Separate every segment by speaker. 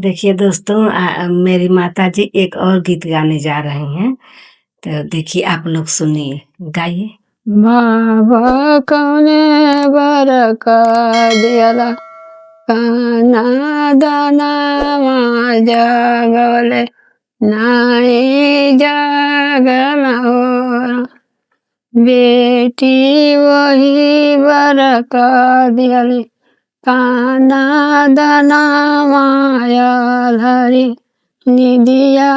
Speaker 1: देखिए दोस्तों मेरी माताजी एक और गीत गाने जा रही हैं, तो देखिए आप लोग सुनिए, गाइए।
Speaker 2: बाबा कौने बरका दियला काना दाना जागवले नाई जागला हो बेटी वही बरका दियली काना दाना माया हरी निदिया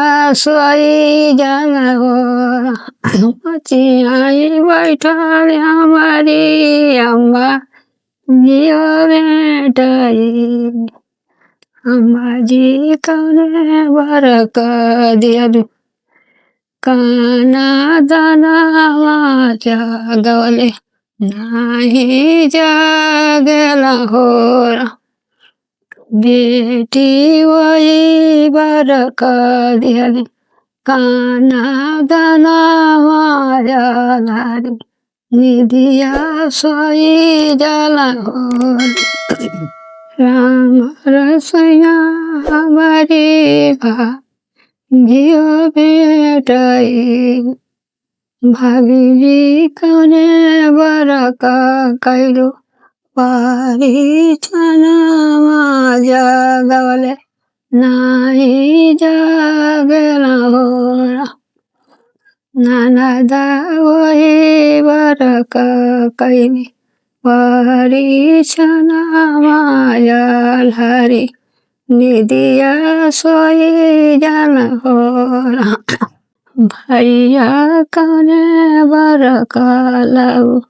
Speaker 2: सोई जन हो चियाई बैठल हमारी अम्मा जियो बेटाई अम्मा जी कौने बरक दियलु काना दाना जागवले नाही जागला हो बेटी वही बरक दियली काना दाना माया लारी निधिया सोई जला हो राम रसैया हमारी भा जियो बेटाई भाभी जी कौने बरका कैलो पारी छना जागवले नाही जागला हो नानादा वही बरका कैली पारी छना मायाल हरी निदिया सोई जन हो भैया कौने बरका लाऊ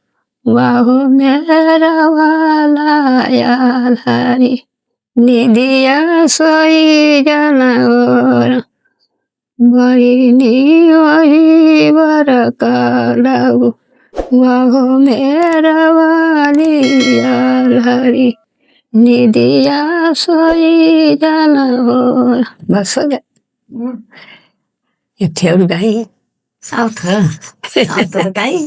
Speaker 2: बाहु मेरा वाला याल हरी निदिया सोई जन हो बहिनी वही बरका लाऊ बाहु मेरा वाली याल हरी निदिया सोई जन हो बस हो गया इथे और गाई
Speaker 1: साउथ गाई